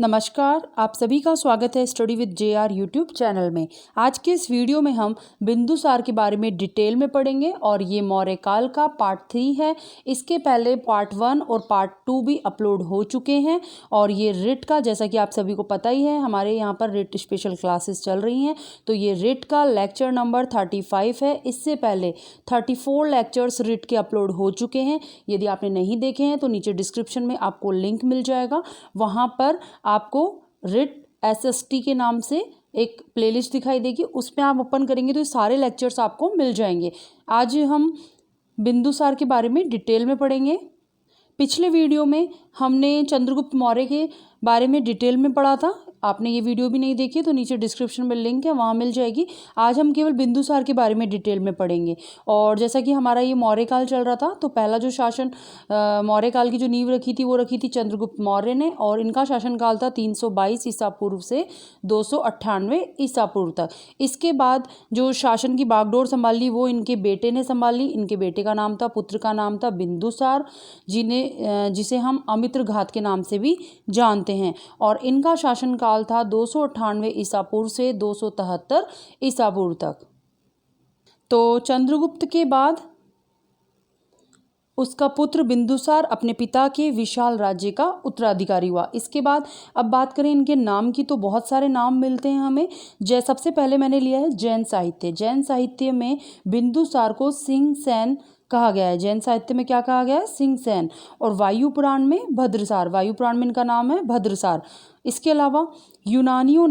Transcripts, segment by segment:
नमस्कार, आप सभी का स्वागत है study with JR YouTube channel में। आज के इस वीडियो में हम बिंदुसार के बारे में डिटेल में पढ़ेंगे और ये मौर्य काल का पार्ट 3 है। इसके पहले पार्ट 1 और पार्ट 2 भी अपलोड हो चुके हैं और ये रिट का, जैसा कि आप सभी को पता ही है, हमारे यहाँ पर रिट स्पेशल क्लासेस चल रही हैं। तो ये रिट का लेक्चर नंबर 35 है। इससे पहले 34 लेक्चर्स रिट के अपलोड हो चुके हैं। यदि आपने नहीं देखे हैं तो नीचे डिस्क्रिप्शन में आपको लिंक मिल जाएगा, वहाँ पर आपको रिट SST के नाम से एक प्लेलिस्ट दिखाई देगी, उसमें आप ओपन करेंगे तो ये सारे लेक्चर्स आपको मिल जाएंगे। आज हम बिंदुसार के बारे में डिटेल में पढ़ेंगे। पिछले वीडियो में हमने चंद्रगुप्त मौर्य के बारे में डिटेल में पढ़ा था। आपने ये वीडियो भी नहीं देखी तो नीचे डिस्क्रिप्शन में लिंक है, वहाँ मिल जाएगी। आज हम केवल बिंदुसार के बारे में डिटेल में पढ़ेंगे। और जैसा कि हमारा ये मौर्य काल चल रहा था, तो पहला जो शासन मौर्य काल की जो नींव रखी थी वो रखी थी चंद्रगुप्त मौर्य ने, और इनका शासनकाल था 322 ईसा पूर्व से 298 ईसा पूर्व तक। इसके बाद जो शासन की बागडोर संभाली वो इनके बेटे ने संभाली। इनके बेटे का नाम था, पुत्र का नाम था बिंदुसार, जिसे हम अमित्रघात के नाम से भी जानते हैं। और इनका शासनकाल था 298 ईसा पूर्व से 273 ईसा पूर्व तक। तो चंद्रगुप्त के बाद उसका पुत्र बिंदुसार अपने पिता के विशाल राज्य का उत्तराधिकारी हुआ। इसके बाद अब बात करें इनके नाम की, तो बहुत सारे नाम मिलते हैं हमें। सबसे पहले मैंने लिया है जैन साहित्य। जैन साहित्य में बिंदुसार को सिंह सेन कहा गया है। जैन साहित्य में क्या कहा गया है? सिंह सेन। और वायु पुराण में भद्रसार, वायु पुराण में इनका नाम है भद्रसार। इसके अलावा यूनानियों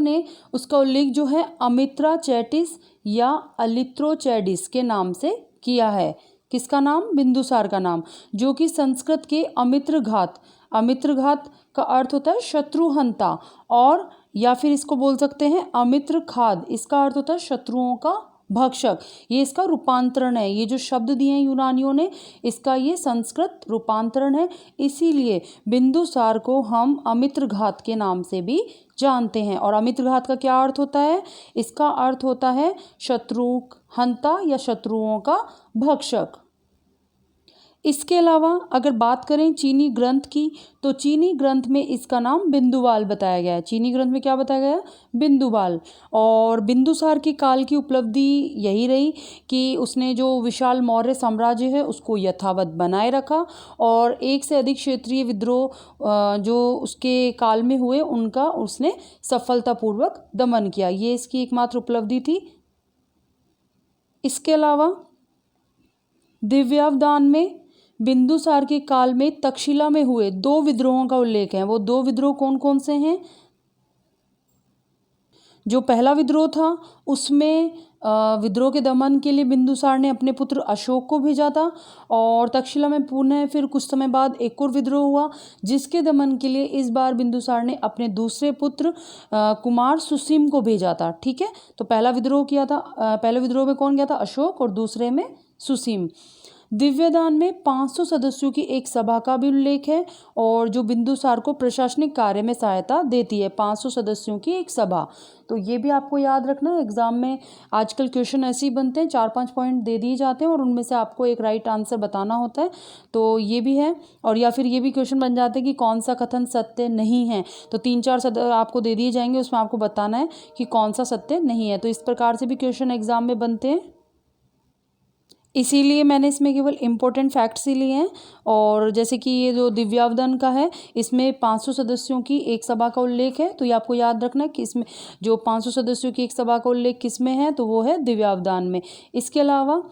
ने उसका उल्लेख जो है अमित्राचैटिस या अलित्रोचैडिस के नाम से किया है। किसका नाम? बिंदुसार का नाम, जो कि संस्कृत के अमित्रघात का अर्थ होता है शत्रुहंता, और या फिर इसको बोल सकते हैं अमित्रखाद, इसका अर्थ होता है शत्रुओं का भक्षक। ये इसका रूपांतरण है। ये जो शब्द दिए हैं यूनानियों ने, इसका ये संस्कृत रूपांतरण है। इसीलिए बिंदुसार को हम अमित्रघात के नाम से भी जानते हैं। और अमित्रघात का क्या अर्थ होता है? इसका अर्थ होता है शत्रुहंता या शत्रुओं का भक्षक। इसके अलावा अगर बात करें चीनी ग्रंथ की, तो चीनी ग्रंथ में इसका नाम बिंदुवाल बताया गया है। चीनी ग्रंथ में क्या बताया गया है? बिंदुवाल। और बिंदुसार के काल की उपलब्धि यही रही कि उसने जो विशाल मौर्य साम्राज्य है उसको यथावत बनाए रखा, और एक से अधिक क्षेत्रीय विद्रोह जो उसके काल में हुए उनका उसने सफलतापूर्वक दमन किया। ये इसकी एकमात्र उपलब्धि थी। इसके अलावा दिव्यावदान में बिंदुसार के काल में तक्षशिला में हुए 2 विद्रोहों का उल्लेख है। वो 2 विद्रोह कौन कौन से हैं? जो पहला विद्रोह था उसमें विद्रोह के दमन के लिए बिंदुसार ने अपने पुत्र अशोक को भेजा था, और तक्षशिला में पुनः फिर कुछ समय बाद एक और विद्रोह हुआ, जिसके दमन के लिए इस बार बिंदुसार ने अपने दूसरे पुत्र कुमार सुसीम को भेजा था। ठीक है, तो पहला विद्रोह किया था, पहले विद्रोह में कौन गया था? अशोक, और दूसरे में सुसीम। दिव्यदान में 500 सदस्यों की एक सभा का भी उल्लेख है, और जो बिंदुसार को प्रशासनिक कार्य में सहायता देती है। 500 सदस्यों की एक सभा, तो ये भी आपको याद रखना है। एग्जाम में आजकल क्वेश्चन ऐसे ही बनते हैं, 4-5 पॉइंट दे दिए जाते हैं और उनमें से आपको एक राइट आंसर बताना होता है। तो ये भी है, और या फिर ये भी क्वेश्चन बन जाते हैं कि कौन सा कथन सत्य नहीं है। तो 3-4 आपको दे दिए जाएंगे, उसमें आपको बताना है कि कौन सा सत्य नहीं है। तो इस प्रकार से भी क्वेश्चन एग्जाम में बनते हैं। इसीलिए मैंने इसमें केवल इम्पोर्टेंट फैक्ट्स ही लिए हैं। और जैसे कि ये जो दिव्यावदान का है, इसमें 500 सदस्यों की एक सभा का उल्लेख है। तो ये आपको याद रखना है कि इसमें जो 500 सदस्यों की एक सभा का उल्लेख किस में है, तो वो है दिव्यावदान में। इसके अलावा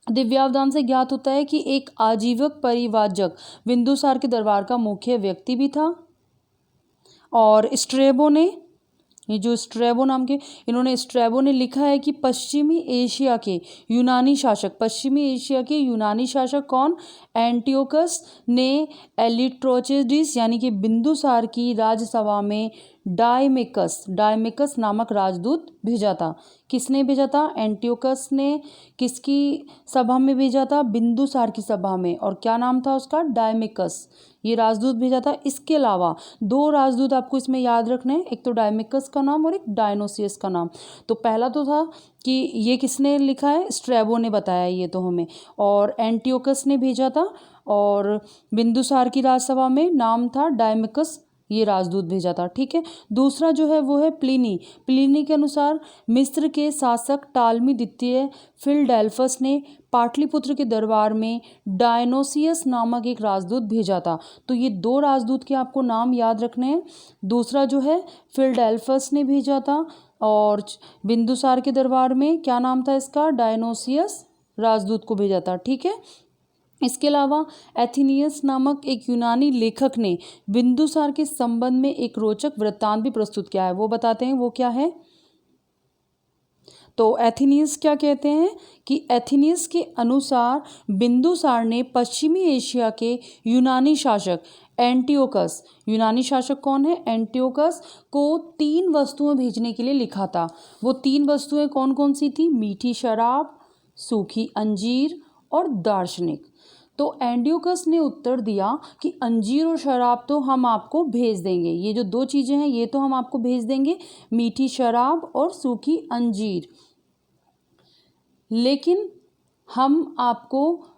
दिव्यावदान से ज्ञात होता है कि एक आजीवक परिवाजक बिंदुसार के दरबार का मुख्य व्यक्ति भी था। और स्ट्रेबो ने, ये जो स्ट्रैबो नाम के, स्ट्रैबो ने लिखा है कि पश्चिमी एशिया के यूनानी शासक कौन? एंटियोकस ने एलिट्रोचेडिस यानी कि बिंदुसार की राजसभा में डायमेकस नामक राजदूत भेजा था। किसने भेजा था? एंटियोकस ने। किसकी सभा में भेजा था? बिंदुसार की सभा में। और क्या नाम था उसका? डायमेकस। ये राजदूत भेजा था। इसके अलावा 2 राजदूत आपको इसमें याद रखने हैं, एक तो डायमेकस का नाम और एक डायनोसियस का नाम। तो पहला तो था कि ये किसने लिखा है? स्ट्रैबो ने बताया ये तो हमें, और एंटियोकस ने भेजा था। और बिंदुसार की राजसभा में नाम था डायमिकस, ये राजदूत भेजा था। ठीक है, दूसरा जो है वो है प्लिनी। प्लिनी के अनुसार मिस्र के शासक टालमी द्वितीय फिलडेल्फस ने पाटलिपुत्र के दरबार में डायनोसियस नामक एक राजदूत भेजा था। तो ये दो राजदूत के आपको नाम याद रखने हैं। दूसरा जो है फिलडेल्फस ने भेजा था, और बिंदुसार के दरबार में क्या नाम था इसका, डायनोसियस राजदूत को भेजा था। ठीक है, इसके अलावा एथिनियस नामक एक यूनानी लेखक ने बिंदुसार के संबंध में एक रोचक वृत्तांत भी प्रस्तुत किया है। वो बताते हैं वो क्या है। तो एथिनियस क्या कहते हैं कि एथिनियस के अनुसार बिंदुसार ने पश्चिमी एशिया के यूनानी शासक एंटियोकस, यूनानी शासक कौन है, एंटियोकस को 3 वस्तुएं भेजने के लिए लिखा था। वो 3 वस्तुएं कौन कौन सी थी, मीठी शराब, सूखी अंजीर और दार्शनिक। तो एंटियोकस ने उत्तर दिया कि अंजीर और शराब तो हम आपको भेज देंगे, ये जो 2 चीज़ें हैं ये तो हम आपको भेज देंगे, मीठी शराब और सूखी अंजीर, लेकिन हम आपको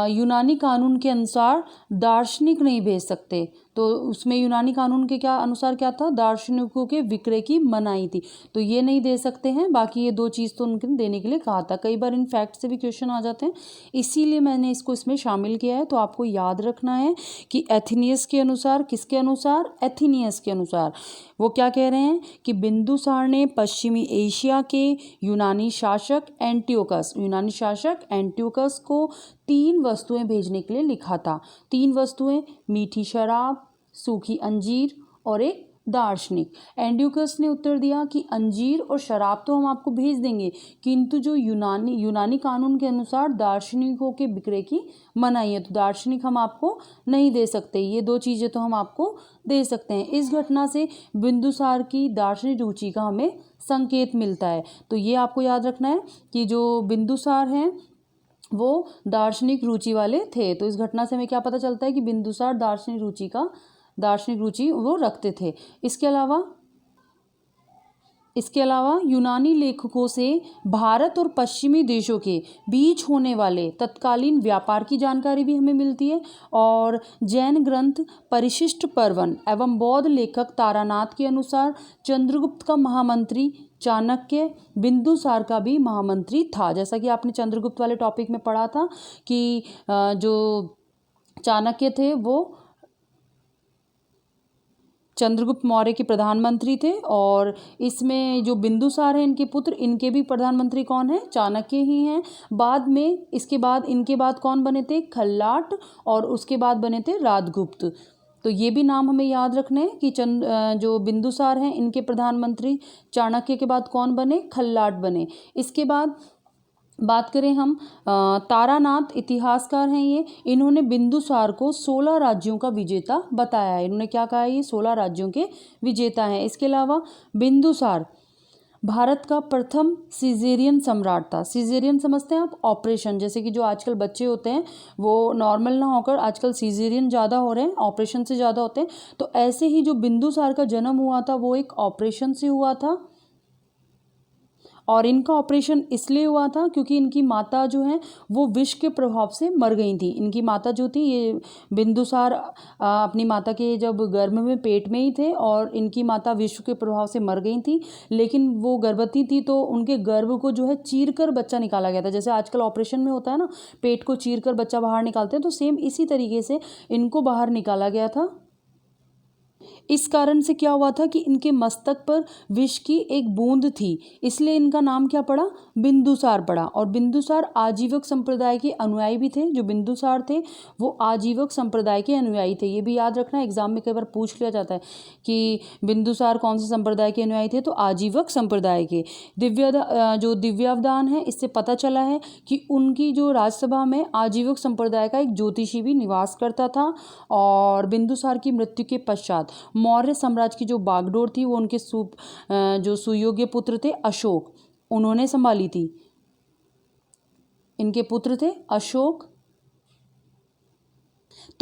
यूनानी कानून के अनुसार दार्शनिक नहीं भेज सकते। तो उसमें यूनानी कानून के क्या अनुसार क्या था, दार्शनिकों के विक्रय की मनाही थी, तो ये नहीं दे सकते हैं। बाकी ये 2 चीज़ तो उनके देने के लिए कहा था। कई बार इन फैक्ट से भी क्वेश्चन आ जाते हैं, इसीलिए मैंने इसको इसमें शामिल किया है। तो आपको याद रखना है कि एथिनियस के अनुसार, किसके अनुसार, एथिनियस के अनुसार वो क्या कह रहे हैं कि बिंदुसार ने पश्चिमी एशिया के यूनानी शासक एंटियोकस को 3 वस्तुएं भेजने के लिए लिखा था। 3 वस्तुएं, मीठी शराब, सूखी अंजीर और एक दार्शनिक। एंटियोकस ने उत्तर दिया कि अंजीर और शराब तो हम आपको भेज देंगे, किंतु जो यूनानी कानून के अनुसार दार्शनिकों के विक्रय की मनाही है, तो दार्शनिक हम आपको नहीं दे सकते, ये 2 चीज़ें तो हम आपको दे सकते हैं। इस घटना से बिंदुसार की दार्शनिक रुचि का हमें संकेत मिलता है। तो ये आपको याद रखना है कि जो बिंदुसार हैं वो दार्शनिक रुचि वाले थे। तो इस घटना से हमें क्या पता चलता है कि बिंदुसार दार्शनिक रुचि वो रखते थे। इसके अलावा यूनानी लेखकों से भारत और पश्चिमी देशों के बीच होने वाले तत्कालीन व्यापार की जानकारी भी हमें मिलती है। और जैन ग्रंथ परिशिष्ट पर्वन एवं बौद्ध लेखक तारानाथ के अनुसार चंद्रगुप्त का महामंत्री चाणक्य बिंदुसार का भी महामंत्री था। जैसा कि आपने चंद्रगुप्त वाले टॉपिक में पढ़ा था कि जो चाणक्य थे वो चंद्रगुप्त मौर्य के प्रधानमंत्री थे, और इसमें जो बिंदुसार हैं इनके पुत्र, इनके भी प्रधानमंत्री कौन है, चाणक्य ही हैं। इनके बाद कौन बने थे, खल्लाट, और उसके बाद बने थे राजगुप्त। तो ये भी नाम हमें याद रखने हैं कि जो बिंदुसार हैं इनके प्रधानमंत्री चाणक्य के बाद कौन बने, खल्लाट बने। इसके बाद बात करें हम तारानाथ इतिहासकार हैं ये, इन्होंने बिंदुसार को 16 राज्यों का विजेता बताया है। इन्होंने क्या कहा है, ये 16 राज्यों के विजेता हैं। इसके अलावा बिंदुसार भारत का प्रथम सिजेरियन सम्राट था। सिजेरियन समझते हैं आप, ऑपरेशन, जैसे कि जो आजकल बच्चे होते हैं वो नॉर्मल ना होकर आजकल सिजेरियन ज़्यादा हो रहे हैं, ऑपरेशन से ज़्यादा होते हैं। तो ऐसे ही जो बिंदुसार का जन्म हुआ था वो एक ऑपरेशन से हुआ था, और इनका ऑपरेशन इसलिए हुआ था क्योंकि इनकी माता जो है वो विष के प्रभाव से मर गई थी। इनकी माता जो थी, ये बिंदुसार अपनी माता के जब गर्भ में पेट में ही थे, और इनकी माता विष के प्रभाव से मर गई थी, लेकिन वो गर्भवती थी तो उनके गर्भ को जो है चीर कर बच्चा निकाला गया था। जैसे आजकल ऑपरेशन में होता है ना, पेट को चीर कर बच्चा बाहर निकालते हैं, तो सेम इसी तरीके से इनको बाहर निकाला गया था। इस कारण से क्या हुआ था कि इनके मस्तक पर विष की एक बूंद थी, इसलिए इनका नाम क्या पड़ा, बिंदुसार पड़ा। और बिंदुसार आजीवक संप्रदाय के अनुयायी भी थे। जो बिंदुसार थे वो आजीवक संप्रदाय के अनुयायी थे। ये भी याद रखना, एग्जाम में कई बार पूछ लिया जाता है कि बिंदुसार कौन से संप्रदाय के अनुयायी थे, तो आजीवक संप्रदाय के। जो दिव्यावदान है, इससे पता चला है कि उनकी जो राजसभा में आजीवक संप्रदाय का एक ज्योतिषी भी निवास करता था। और बिंदुसार की मृत्यु के पश्चात मौर्य साम्राज्य की जो बागडोर थी वो उनके जो सुयोग्य पुत्र थे अशोक, उन्होंने संभाली थी। इनके पुत्र थे अशोक।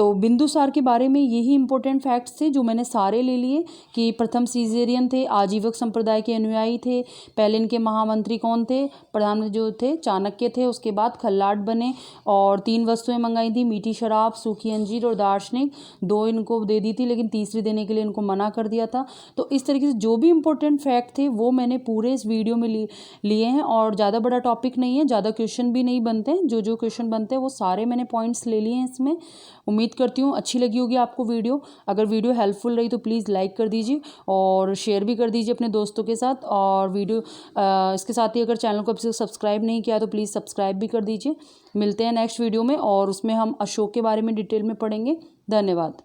तो बिंदुसार के बारे में यही इंपॉर्टेंट फैक्ट्स थे जो मैंने सारे ले लिए कि प्रथम सीजेरियन थे, आजीवक संप्रदाय के अनुयायी थे, पहले इनके महामंत्री कौन थे, प्रधानमंत्री जो थे चाणक्य थे, उसके बाद खल्लाट बने और 3 वस्तुएं मंगाई थी, मीठी शराब, सूखी अंजीर और दार्शनिक। 2 इनको दे दी थी लेकिन तीसरी देने के लिए इनको मना कर दिया था। तो इस तरीके से जो भी इंपॉर्टेंट फैक्ट थे वो मैंने पूरे इस वीडियो में लिए हैं और ज़्यादा बड़ा टॉपिक नहीं है, ज़्यादा क्वेश्चन भी नहीं बनते हैं, जो क्वेश्चन बनते हैं वो सारे मैंने पॉइंट्स ले लिए हैं इसमें। उम्मीद करती हूँ अच्छी लगी होगी आपको वीडियो। अगर वीडियो हेल्पफुल रही तो प्लीज़ लाइक कर दीजिए और शेयर भी कर दीजिए अपने दोस्तों के साथ। और वीडियो इसके साथ ही अगर चैनल को अभी तक सब्सक्राइब नहीं किया तो प्लीज़ सब्सक्राइब भी कर दीजिए। मिलते हैं नेक्स्ट वीडियो में और उसमें हम अशोक के बारे में डिटेल में पढ़ेंगे। धन्यवाद।